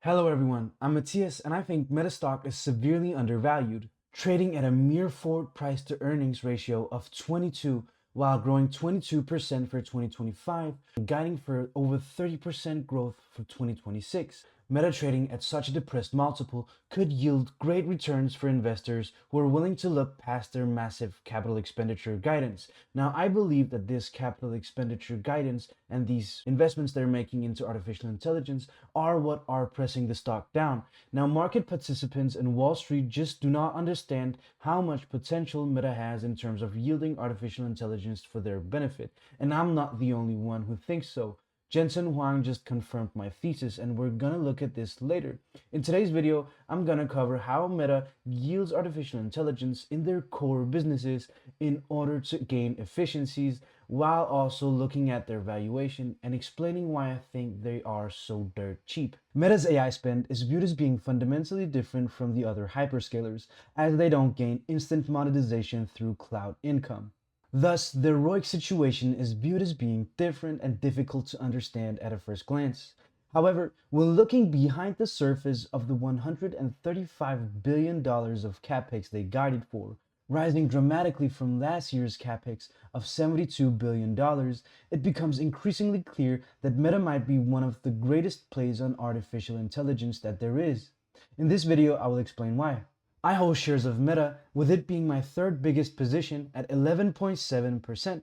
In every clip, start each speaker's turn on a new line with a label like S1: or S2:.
S1: Hello everyone, I'm Matthias and I think Meta stock is severely undervalued, trading at a mere forward price to earnings ratio of 22 while growing 22% for 2025 and guiding for over 30% growth for 2026. Meta trading at such a depressed multiple could yield great returns for investors who are willing to look past their massive capital expenditure guidance. Now, I believe that this capital expenditure guidance and these investments they're making into artificial intelligence are what are pressing the stock down. Now, market participants in Wall Street just do not understand how much potential Meta has in terms of yielding artificial intelligence for their benefit. And I'm not the only one who thinks so. Jensen Huang just confirmed my thesis, and we're gonna look at this later. In today's video, I'm gonna cover how Meta yields artificial intelligence in their core businesses in order to gain efficiencies, while also looking at their valuation and explaining why I think they are so dirt cheap. Meta's AI spend is viewed as being fundamentally different from the other hyperscalers, as they don't gain instant monetization through cloud income. Thus, their ROIC situation is viewed as being different and difficult to understand at a first glance. However, when looking behind the surface of the $135 billion of capex they guided for, rising dramatically from last year's capex of $72 billion, it becomes increasingly clear that Meta might be one of the greatest plays on artificial intelligence that there is. In this video, I will explain why. I hold shares of Meta, with it being my third biggest position at 11.7%.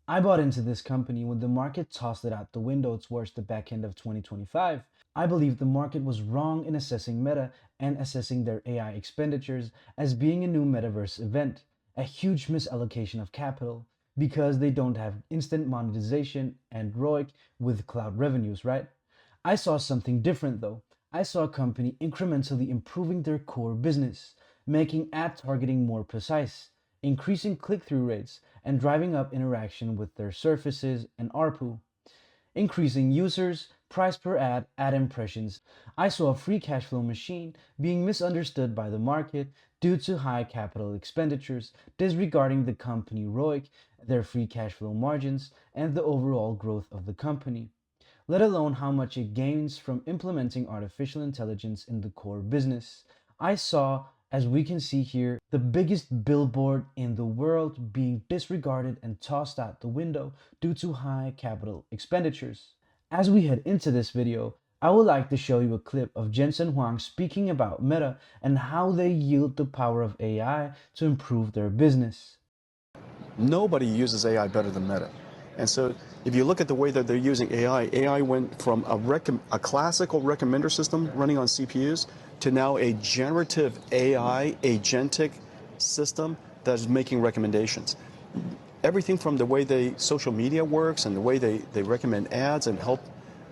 S1: I bought into this company when the market tossed it out the window towards the back end of 2025. I believe the market was wrong in assessing Meta and assessing their AI expenditures as being a new metaverse event, a huge misallocation of capital, because they don't have instant monetization and ROIC with cloud revenues, right? I saw something different though. I saw a company incrementally improving their core business, making ad targeting more precise, increasing click-through rates, and driving up interaction with their surfaces and ARPU, increasing users, price per ad impressions. I saw a free cash flow machine being misunderstood by the market due to high capital expenditures, disregarding the company ROIC, their free cash flow margins, and the overall growth of the company, let alone how much it gains from implementing artificial intelligence in the core business. I saw, as we can see here, the biggest billboard in the world being disregarded and tossed out the window due to high capital expenditures. As we head into this video, I would like to show you a clip of Jensen Huang speaking about Meta and how they yield the power of AI to improve their business.
S2: Nobody uses AI better than Meta. And so if you look at the way that they're using AI, AI went from a classical recommender system running on CPUs to now a generative AI agentic system that is making recommendations. Everything from the way social media works and the way they recommend ads and help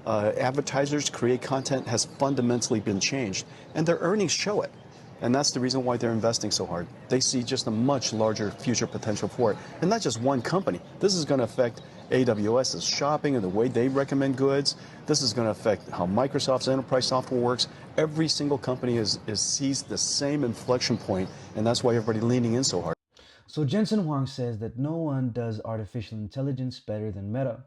S2: advertisers create content has fundamentally been changed. And their earnings show it. And that's the reason why they're investing so hard. They see just a much larger future potential for it. And not just one company. This is going to affect AWS's shopping and the way they recommend goods. This is going to affect how Microsoft's enterprise software works. Every single company sees the same inflection point, and that's why everybody's leaning in so hard.
S1: So Jensen Huang says that no one does artificial intelligence better than Meta.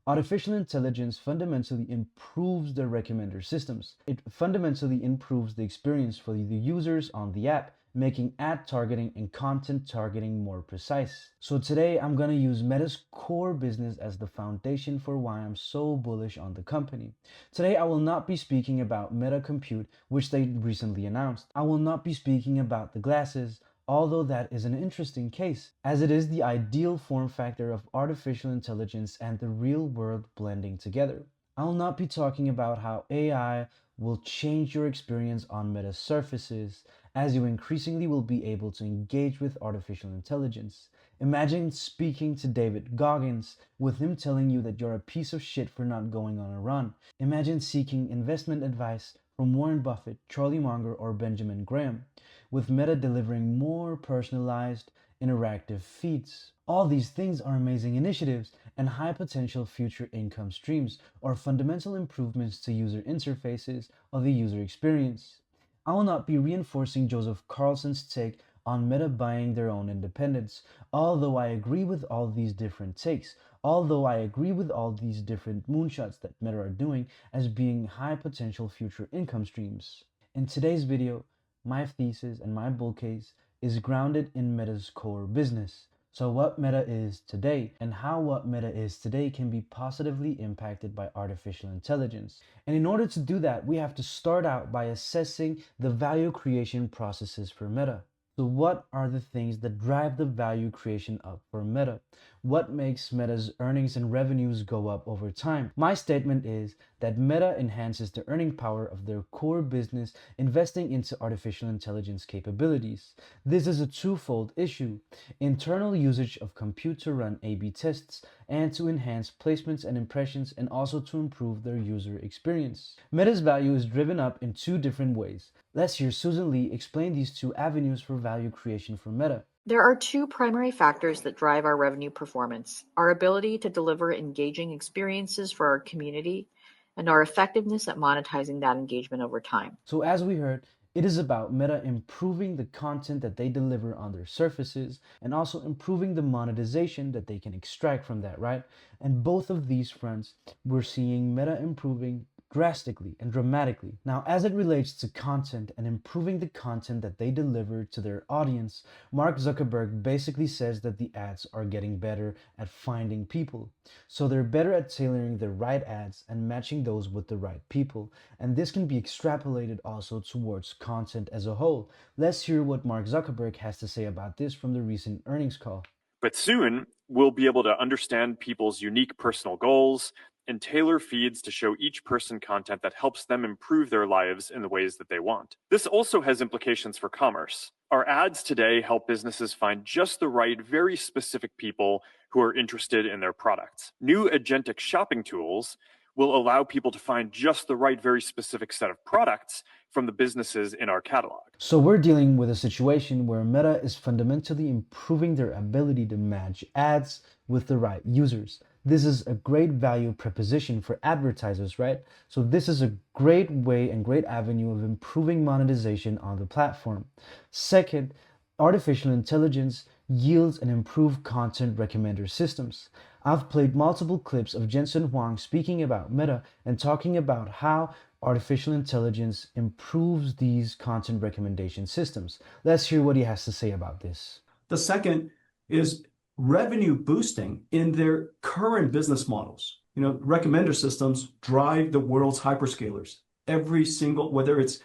S1: Artificial intelligence fundamentally improves the recommender systems. It fundamentally improves the experience for the users on the app, making ad targeting and content targeting more precise. So today I'm going to use Meta's core business as the foundation for why I'm so bullish on the company. Today I will not be speaking about Meta Compute, which they recently announced. I will not be speaking about the glasses, although that is an interesting case, as it is the ideal form factor of artificial intelligence and the real world blending together. I will not be talking about how AI will change your experience on Meta surfaces, as you increasingly will be able to engage with artificial intelligence. Imagine speaking to David Goggins, with him telling you that you're a piece of shit for not going on a run. Imagine seeking investment advice from Warren Buffett, Charlie Munger, or Benjamin Graham, with Meta delivering more personalized, interactive feeds. All these things are amazing initiatives and high potential future income streams or fundamental improvements to user interfaces or the user experience. I will not be reinforcing Joseph Carlson's take on Meta buying their own independence. Although I agree with all these different takes, although I agree with all these different moonshots that Meta are doing as being high potential future income streams. In today's video, my thesis and my bull case is grounded in Meta's core business. So what Meta is today and how what Meta is today can be positively impacted by artificial intelligence. And in order to do that, we have to start out by assessing the value creation processes for Meta. So what are the things that drive the value creation up for Meta? What makes Meta's earnings and revenues go up over time? My statement is that Meta enhances the earning power of their core business, investing into artificial intelligence capabilities. This is a twofold issue: internal usage of compute to run A/B tests and to enhance placements and impressions, and also to improve their user experience. Meta's value is driven up in two different ways. Let's hear Susan Lee explain these two avenues for value creation for Meta.
S3: There are two primary factors that drive our revenue performance: our ability to deliver engaging experiences for our community and our effectiveness at monetizing that engagement over time.
S1: So as we heard, it is about Meta improving the content that they deliver on their surfaces and also improving the monetization that they can extract from that, right? And both of these fronts, we're seeing Meta improving drastically and dramatically. Now, as it relates to content and improving the content that they deliver to their audience, Mark Zuckerberg basically says that the ads are getting better at finding people. So they're better at tailoring the right ads and matching those with the right people. And this can be extrapolated also towards content as a whole. Let's hear what Mark Zuckerberg has to say about this from the recent earnings call.
S4: But soon, we'll be able to understand people's unique personal goals and tailor feeds to show each person content that helps them improve their lives in the ways that they want. This also has implications for commerce. Our ads today help businesses find just the right, very specific people who are interested in their products. New agentic shopping tools will allow people to find just the right, very specific set of products from the businesses in our catalog.
S1: So we're dealing with a situation where Meta is fundamentally improving their ability to match ads with the right users. This is a great value proposition for advertisers, right? So this is a great way and great avenue of improving monetization on the platform. Second, artificial intelligence yields and improved content recommender systems. I've played multiple clips of Jensen Huang speaking about Meta and talking about how artificial intelligence improves these content recommendation systems. Let's hear what he has to say about this.
S5: The second is revenue boosting in their current business models. Recommender systems drive the world's hyperscalers. Every single, whether it's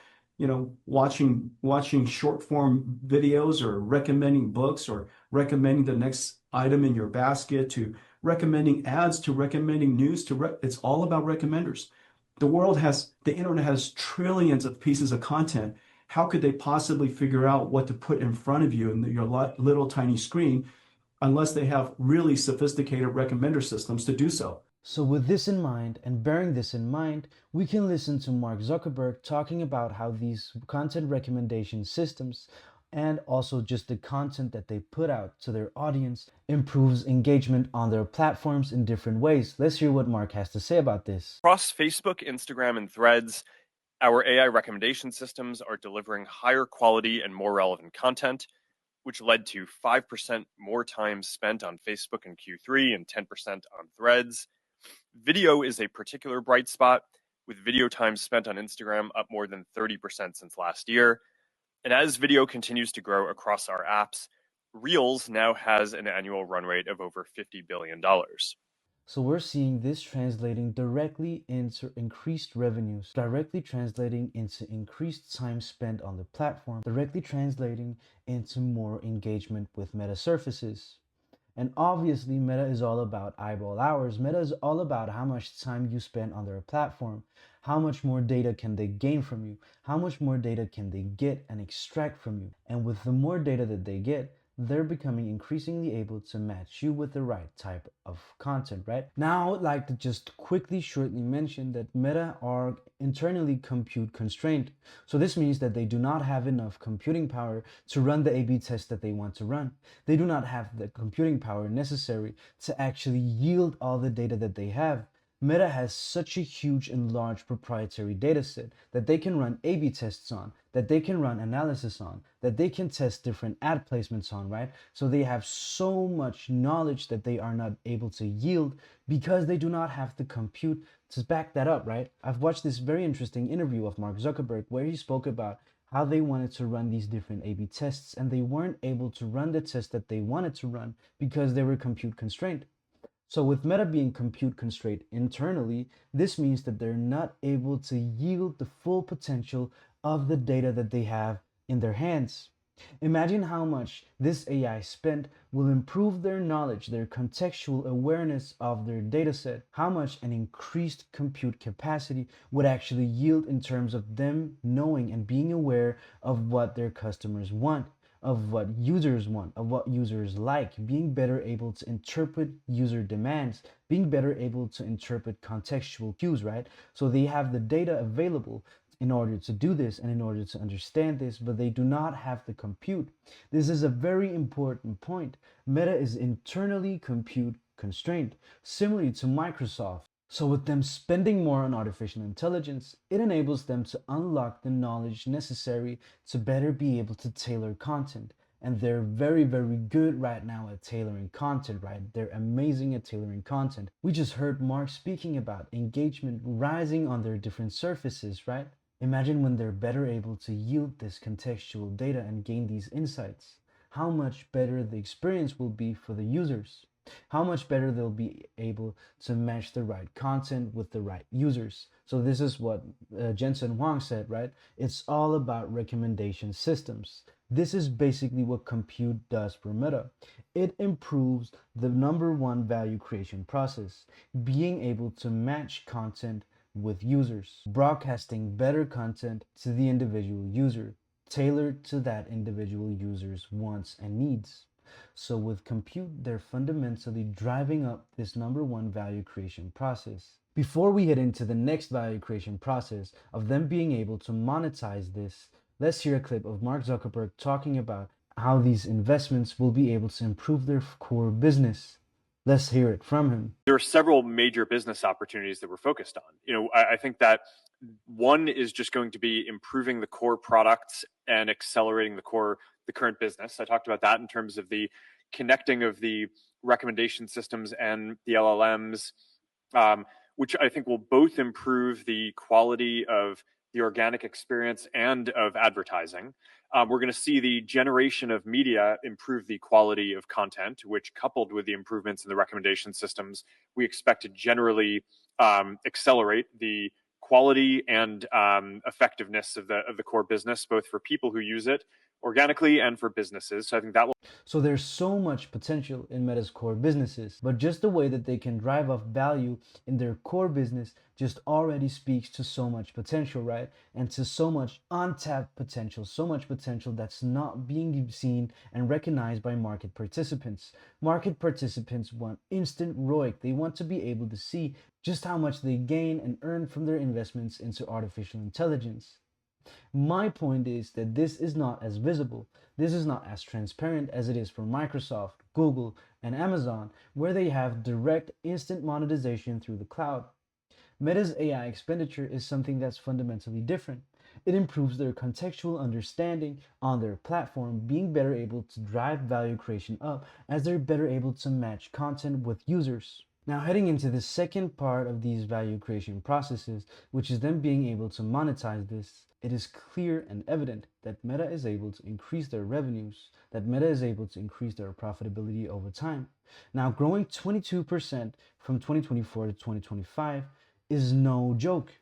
S5: watching short form videos or recommending books or recommending the next item in your basket, to recommending ads, to recommending news, it's all about recommenders. The internet has trillions of pieces of content. How could they possibly figure out what to put in front of you in your little tiny screen unless they have really sophisticated recommender systems to do so?
S1: So with this in mind and bearing this in mind, we can listen to Mark Zuckerberg talking about how these content recommendation systems and also just the content that they put out to their audience improves engagement on their platforms in different ways. Let's hear what Mark has to say about this.
S4: Across Facebook, Instagram, and Threads, our AI recommendation systems are delivering higher quality and more relevant content, which led to 5% more time spent on Facebook in Q3 and 10% on Threads. Video is a particular bright spot, with video time spent on Instagram up more than 30% since last year. And as video continues to grow across our apps, Reels now has an annual run rate of over $50 billion.
S1: So we're seeing this translating directly into increased revenues, directly translating into increased time spent on the platform, directly translating into more engagement with Meta surfaces. And obviously, Meta is all about eyeball hours. Meta is all about how much time you spend on their platform. How much more data can they gain from you? How much more data can they get and extract from you? And with the more data that they get, they're becoming increasingly able to match you with the right type of content, right? Now, I would like to just quickly, shortly mention that Meta are internally compute constrained. So this means that they do not have enough computing power to run the A/B test that they want to run. They do not have the computing power necessary to actually yield all the data that they have. Meta has such a huge and large proprietary data set that they can run A/B tests on, that they can run analysis on, that they can test different ad placements on, right? So they have so much knowledge that they are not able to yield because they do not have the compute to back that up, right? I've watched this very interesting interview of Mark Zuckerberg where he spoke about how they wanted to run these different A/B tests and they weren't able to run the test that they wanted to run because they were compute constrained. So with Meta being compute constrained internally, this means that they're not able to yield the full potential of the data that they have in their hands. Imagine how much this AI spent will improve their knowledge, their contextual awareness of their dataset, how much an increased compute capacity would actually yield in terms of them knowing and being aware of what their customers want, of what users want, of what users like, being better able to interpret user demands, being better able to interpret contextual cues, right? So they have the data available in order to do this and in order to understand this, but they do not have the compute. This is a very important point. Meta is internally compute constrained, similarly to Microsoft. So with them spending more on artificial intelligence, it enables them to unlock the knowledge necessary to better be able to tailor content. And they're very, very good right now at tailoring content, right? They're amazing at tailoring content. We just heard Mark speaking about engagement rising on their different surfaces, right? Imagine when they're better able to yield this contextual data and gain these insights. How much better the experience will be for the users. How much better they'll be able to match the right content with the right users. So this is what Jensen Huang said, right? It's all about recommendation systems. This is basically what compute does for Meta. It improves the number one value creation process, being able to match content with users, broadcasting better content to the individual user, tailored to that individual user's wants and needs. So with compute, they're fundamentally driving up this number one value creation process. Before we head into the next value creation process of them being able to monetize this, let's hear a clip of Mark Zuckerberg talking about how these investments will be able to improve their core business. Let's hear it from him.
S4: There are several major business opportunities that we're focused on. I think that one is just going to be improving the core products and accelerating the current business. I talked about that in terms of the connecting of the recommendation systems and the LLMs, which I think will both improve the quality of the organic experience and of advertising. We're going to see the generation of media improve the quality of content, which, coupled with the improvements in the recommendation systems, we expect to generally accelerate the quality and effectiveness of the core business, both for people who use it organically and for businesses. So I think that will.
S1: So there's so much potential in Meta's core businesses, but just the way that they can drive up value in their core business just already speaks to so much potential, right? And to so much untapped potential, so much potential that's not being seen and recognized by market participants. Market participants want instant ROIC. They want to be able to see just how much they gain and earn from their investments into artificial intelligence. My point is that this is not as visible, this is not as transparent as it is for Microsoft, Google, and Amazon, where they have direct instant monetization through the cloud. Meta's AI expenditure is something that's fundamentally different. It improves their contextual understanding on their platform, being better able to drive value creation up as they're better able to match content with users. Now, heading into the second part of these value creation processes, which is them being able to monetize this, it is clear and evident that Meta is able to increase their revenues, that Meta is able to increase their profitability over time. Now, growing 22% from 2024 to 2025 is no joke.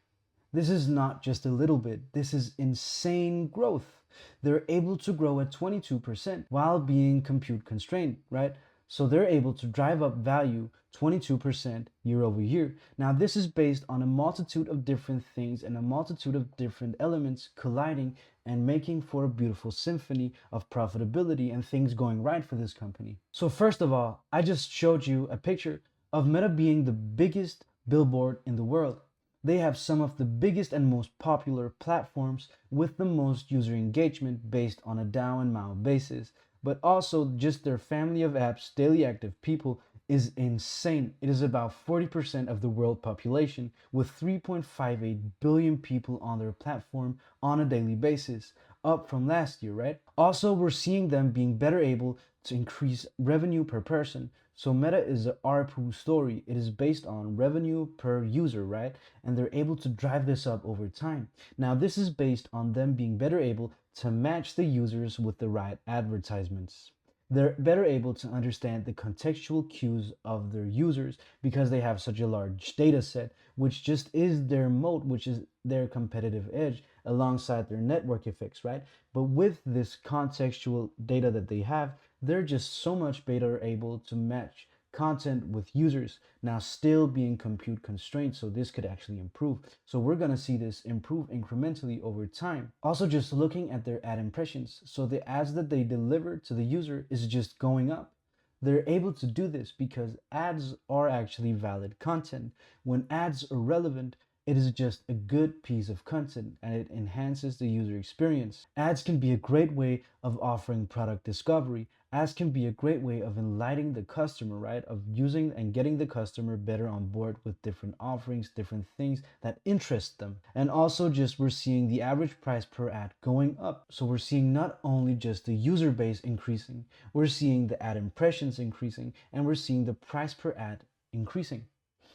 S1: This is not just a little bit, this is insane growth. They're able to grow at 22% while being compute constrained, right? So they're able to drive up value 22% year over year. Now, this is based on a multitude of different things and a multitude of different elements colliding and making for a beautiful symphony of profitability and things going right for this company. So first of all, I just showed you a picture of Meta being the biggest billboard in the world. They have some of the biggest and most popular platforms with the most user engagement based on a DAU and MAU basis, but also just their family of apps, daily active people, is insane. It is about 40% of the world population, with 3.58 billion people on their platform on a daily basis, up from last year, right? Also, we're seeing them being better able to increase revenue per person. So Meta is a ARPU story. It is based on revenue per user, right? And they're able to drive this up over time. Now, this is based on them being better able to match the users with the right advertisements. They're better able to understand the contextual cues of their users because they have such a large data set, which just is their moat, which is their competitive edge alongside their network effects, right? But with this contextual data that they have, they're just so much better able to match content with users, now still being compute constrained, so this could actually improve. So we're going to see this improve incrementally over time. Also, just looking at their ad impressions, so the ads that they deliver to the user is just going up. They're able to do this because ads are actually valid content. When ads are relevant, it is just a good piece of content and it enhances the user experience. Ads can be a great way of offering product discovery. Ads can be a great way of enlightening the customer, right? Of using and getting the customer better on board with different offerings, different things that interest them. And also just we're seeing the average price per ad going up. So we're seeing not only just the user base increasing, we're seeing the ad impressions increasing, and we're seeing the price per ad increasing.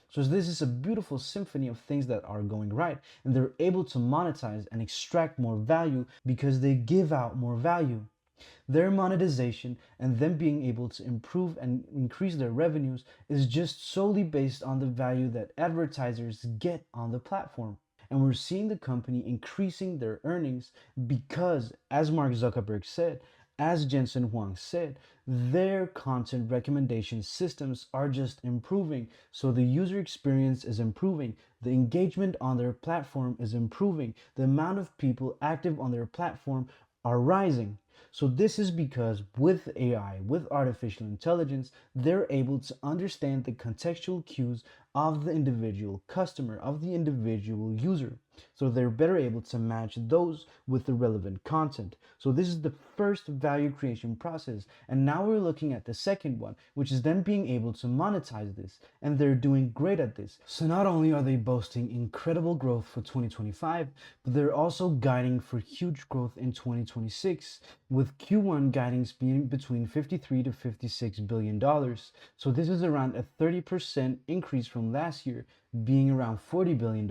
S1: So this is a beautiful symphony of things that are going right, and they're able to monetize and extract more value because they give out more value. Their monetization and them being able to improve and increase their revenues is just solely based on the value that advertisers get on the platform. And we're seeing the company increasing their earnings because, as Mark Zuckerberg said, as Jensen Huang said, their content recommendation systems are just improving. So the user experience is improving. The engagement on their platform is improving. The amount of people active on their platform are rising. So this is because with AI, with artificial intelligence, they're able to understand the contextual cues of the individual customer, of the individual user. So they're better able to match those with the relevant content. So this is the first value creation process. And now we're looking at the second one, which is them being able to monetize this. And they're doing great at this. So not only are they boasting incredible growth for 2025, but they're also guiding for huge growth in 2026, with Q1 guidance being between $53 to $56 billion. So this is around a 30% increase from last year, being around $40 billion.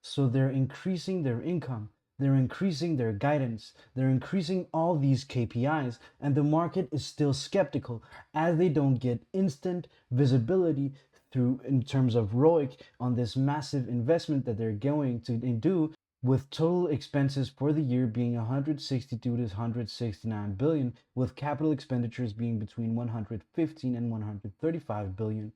S1: So they're increasing their income, they're increasing their guidance, they're increasing all these KPIs, and the market is still skeptical as they don't get instant visibility through in terms of ROIC on this massive investment that they're going to do, with total expenses for the year being 162 to 169 billion, with capital expenditures being between 115 and 135 billion.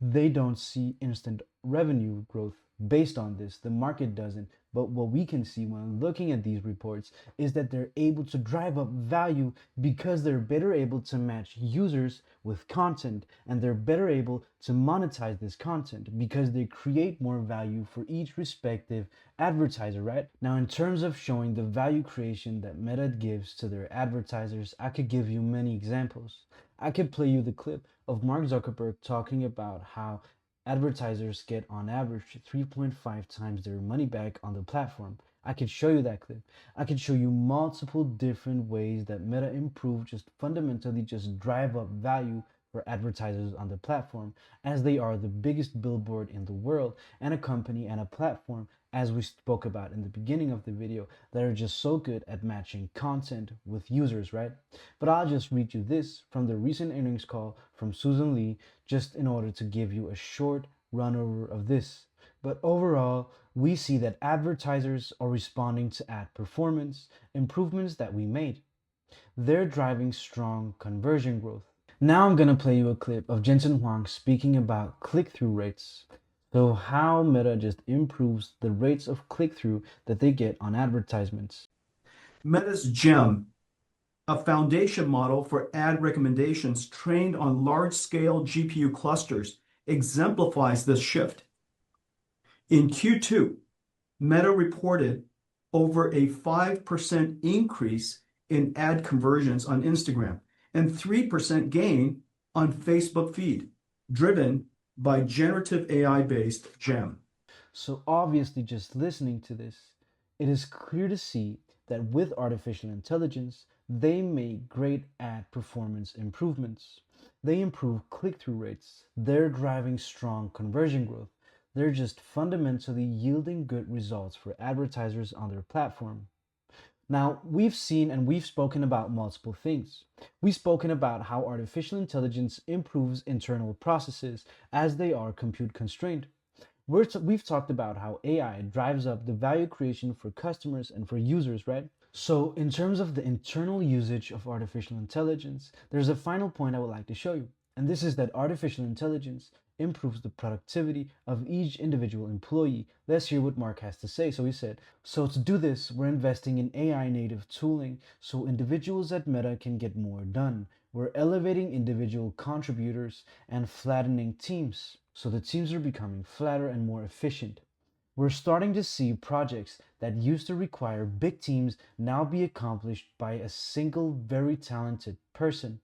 S1: They don't see instant revenue growth based on this. The market doesn't. But what we can see when looking at these reports is that they're able to drive up value because they're better able to match users with content, and they're better able to monetize this content because they create more value for each respective advertiser, right? Now, in terms of showing the value creation that Meta gives to their advertisers, I could give you many examples. I could play you the clip of Mark Zuckerberg talking about how advertisers get on average 3.5 times their money back on the platform. I could show you that clip. I could show you multiple different ways that Meta improved, just fundamentally just drive up value for advertisers on the platform, as they are the biggest billboard in the world and a company and a platform, as we spoke about in the beginning of the video, that are just so good at matching content with users, right? But I'll just read you this from the recent earnings call from Susan Lee, just in order to give you a short run over of this. But overall, we see that advertisers are responding to ad performance improvements that we made. They're driving strong conversion growth. Now I'm going to play you a clip of Jensen Huang speaking about click-through rates. So how Meta just improves the rates of click-through that they get on advertisements.
S5: Meta's GEM, a foundation model for ad recommendations trained on large-scale GPU clusters, exemplifies this shift. In Q2, Meta reported over a 5% increase in ad conversions on Instagram and 3% gain on Facebook feed. driven by generative AI-based GEM.
S1: So obviously, just listening to this, it is clear to see that with artificial intelligence, they make great ad performance improvements. They improve click-through rates. They're driving strong conversion growth. They're just fundamentally yielding good results for advertisers on their platform. Now, we've seen and we've spoken about multiple things. We've spoken about how artificial intelligence improves internal processes as they are compute constrained. We've talked about how AI drives up the value creation for customers and for users, right? So, in terms of the internal usage of artificial intelligence, there's a final point I would like to show you. And this is that artificial intelligence improves the productivity of each individual employee. Let's hear what Mark has to say. So he said, so to do this, we're investing in AI native tooling so individuals at Meta can get more done. We're elevating individual contributors and flattening teams. So the teams are becoming flatter and more efficient. We're starting to see projects that used to require big teams now be accomplished by a single very talented person.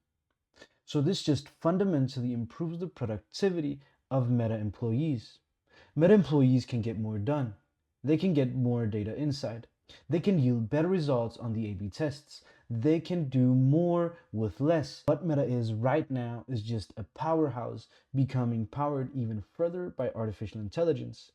S1: So this just fundamentally improves the productivity of Meta employees. Meta employees can get more done. They can get more data insight. They can yield better results on the A/B tests. They can do more with less. What Meta is right now is just a powerhouse becoming powered even further by artificial intelligence,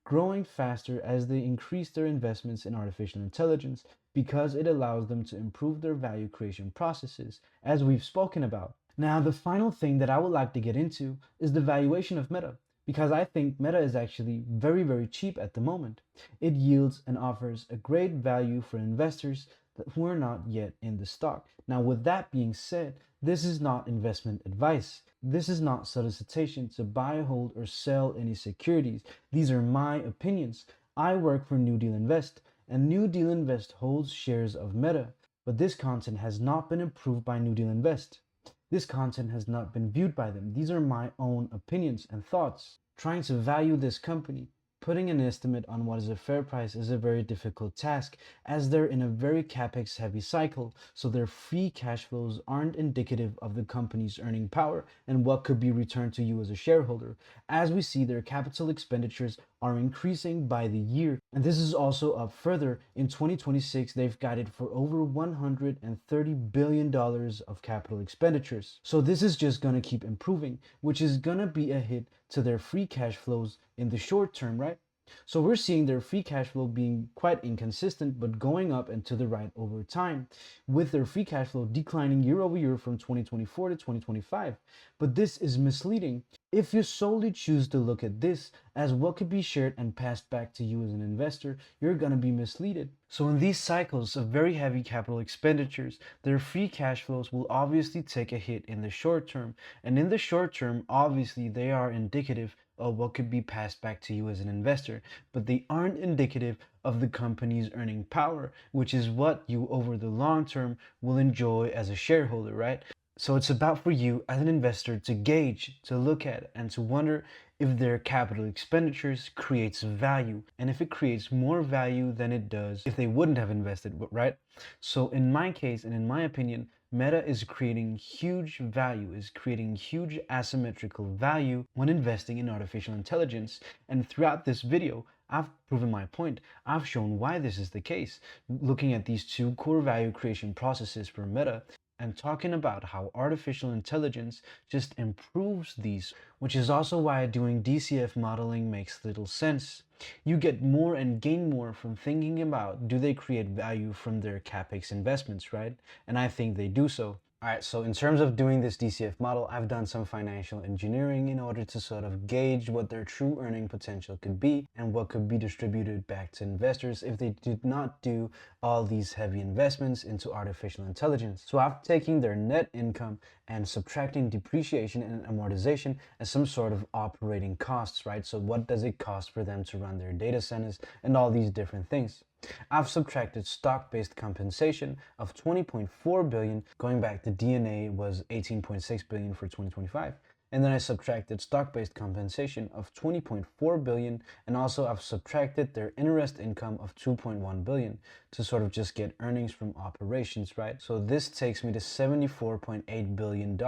S1: growing faster as they increase their investments in artificial intelligence because it allows them to improve their value creation processes, as we've spoken about. Now, the final thing that I would like to get into is the valuation of Meta, because I think Meta is actually very, very cheap at the moment. It yields and offers a great value for investors who are not yet in the stock. Now, with that being said, this is not investment advice. This is not solicitation to buy, hold, or sell any securities. These are my opinions. I work for NewDeal Invest, and NewDeal Invest holds shares of Meta, but this content has not been approved by NewDeal Invest. This content has not been viewed by them. These are my own opinions and thoughts. Trying to value this company, putting an estimate on what is a fair price is a very difficult task as they're in a very capex heavy cycle, so their free cash flows aren't indicative of the company's earning power and what could be returned to you as a shareholder. As we see, their capital expenditures are increasing by the year, and this is also up further. In 2026, they've guided for over $130 billion of capital expenditures. So this is just going to keep improving, which is going to be a hit to their free cash flows in the short term, right? So we're seeing their free cash flow being quite inconsistent, but going up and to the right over time, with their free cash flow declining year over year from 2024 to 2025. But this is misleading. If you solely choose to look at this as what could be shared and passed back to you as an investor, you're going to be misled. So in these cycles of very heavy capital expenditures, their free cash flows will obviously take a hit in the short term. And in the short term, obviously, they are indicative of what could be passed back to you as an investor, but they aren't indicative of the company's earning power, which is what you over the long term will enjoy as a shareholder, right? So it's about for you as an investor to gauge, to look at, and to wonder if their capital expenditures creates value, and if it creates more value than it does if they wouldn't have invested, right? So in my case, and in my opinion, Meta is creating huge value, is creating huge asymmetrical value when investing in artificial intelligence. And throughout this video, I've proven my point. I've shown why this is the case, looking at these two core value creation processes for Meta and talking about how artificial intelligence just improves these, which is also why doing DCF modeling makes little sense. You get more and gain more from thinking about, do they create value from their capex investments, right? And I think they do so. All right, so in terms of doing this DCF model, I've done some financial engineering in order to sort of gauge what their true earning potential could be and what could be distributed back to investors if they did not do all these heavy investments into artificial intelligence. So I've taken their net income and subtracting depreciation and amortization as some sort of operating costs, right? So what does it cost for them to run their data centers and all these different things? I've subtracted stock-based compensation of $20.4 billion, going back to DNA was $18.6 billion for 2025. And then I subtracted stock-based compensation of 20.4 billion, and also I've subtracted their interest income of 2.1 billion to sort of just get earnings from operations, right? So this takes me to $74.8 billion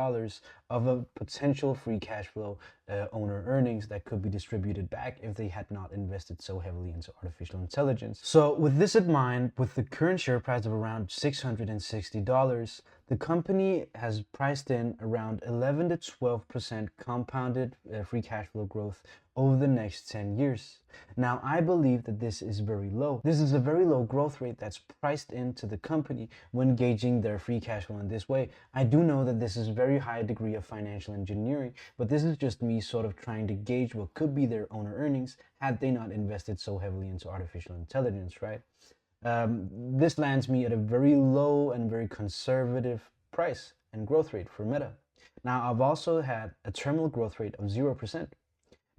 S1: of a potential free cash flow owner earnings that could be distributed back if they had not invested so heavily into artificial intelligence. So with this in mind, with the current share price of around $660, the company has priced in around 11 to 12% compounded free cash flow growth over the next 10 years. Now, I believe that this is very low. This is a very low growth rate that's priced into the company when gauging their free cash flow in this way. I do know that this is a very high degree of financial engineering, but this is just me sort of trying to gauge what could be their owner earnings had they not invested so heavily into artificial intelligence, right? This lands me at a very low and very conservative price and growth rate for Meta. Now, I've also had a terminal growth rate of 0%.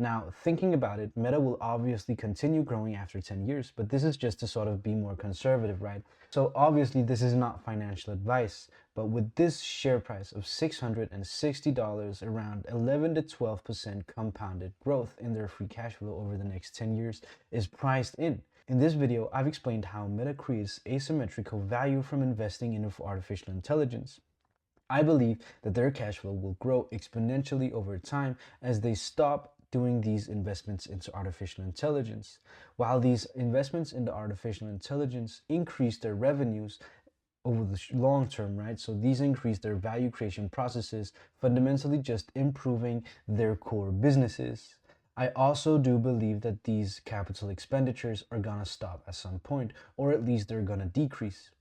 S1: Now, thinking about it, Meta will obviously continue growing after 10 years, but this is just to sort of be more conservative, right? So obviously this is not financial advice, but with this share price of $660, around 11 to 12% compounded growth in their free cash flow over the next 10 years is priced in. In this video, I've explained how Meta creates asymmetrical value from investing in artificial intelligence. I believe that their cash flow will grow exponentially over time as they stop doing these investments into artificial intelligence. While these investments into artificial intelligence increase their revenues over the long term, right? So these increase their value creation processes, fundamentally just improving their core businesses. I also do believe that these capital expenditures are gonna stop at some point, or at least they're gonna decrease.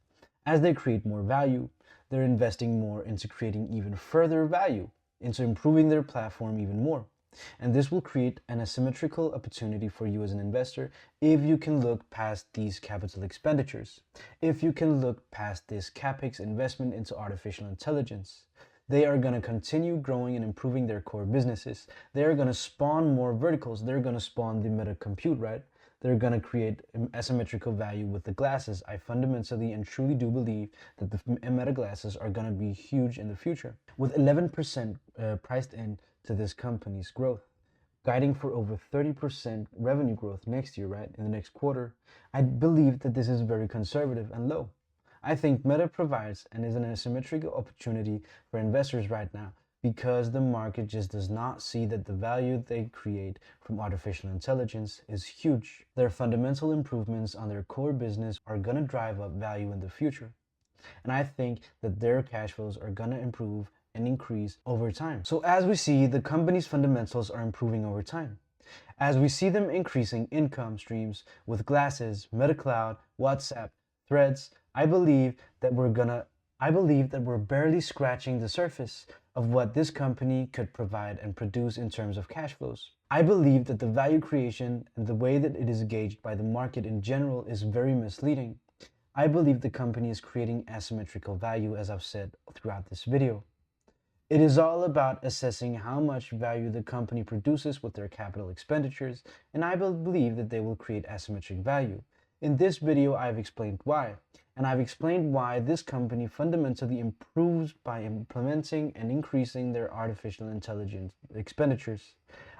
S1: As they create more value, they're investing more into creating even further value, into improving their platform even more. And this will create an asymmetrical opportunity for you as an investor if you can look past these capital expenditures, if you can look past this CapEx investment into artificial intelligence. They are going to continue growing and improving their core businesses. They're going to spawn more verticals. They're going to spawn the meta compute, right? They're going to create asymmetrical value with the glasses. I fundamentally and truly do believe that the meta glasses are going to be huge in the future. With 11% priced in to this company's growth, guiding for over 30% revenue growth next year, right? In the next quarter, I believe that this is very conservative and low. I think Meta provides and is an asymmetrical opportunity for investors right now because the market just does not see that the value they create from artificial intelligence is huge. Their fundamental improvements on their core business are going to drive up value in the future. And I think that their cash flows are going to improve and increase over time. So as we see, the company's fundamentals are improving over time. As we see them increasing income streams with glasses, Meta Cloud, WhatsApp, Threads, I believe that we're barely scratching the surface of what this company could provide and produce in terms of cash flows. I believe that the value creation and the way that it is gauged by the market in general is very misleading. I believe the company is creating asymmetrical value, as I've said throughout this video. It is all about assessing how much value the company produces with their capital expenditures, and I believe that they will create asymmetric value. In this video, I've explained why, and I've explained why this company fundamentally improves by implementing and increasing their artificial intelligence expenditures.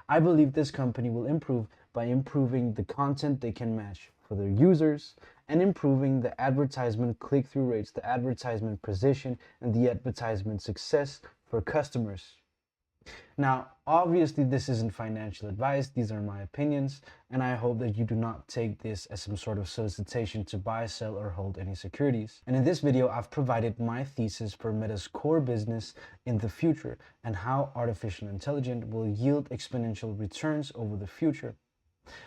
S1: I believe this company will improve by improving the content they can match for their users and improving the advertisement click-through rates, the advertisement precision, and the advertisement success for customers. Now, obviously, this isn't financial advice. These are my opinions, and I hope that you do not take this as some sort of solicitation to buy, sell, or hold any securities. And in this video, I've provided my thesis for Meta's core business in the future and how artificial intelligence will yield exponential returns over the future.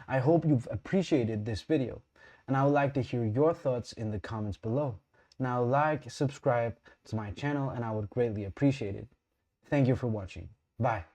S1: I hope you've appreciated this video, and I would like to hear your thoughts in the comments below. Now, like, subscribe to my channel, and I would greatly appreciate it. Thank you for watching. Bye.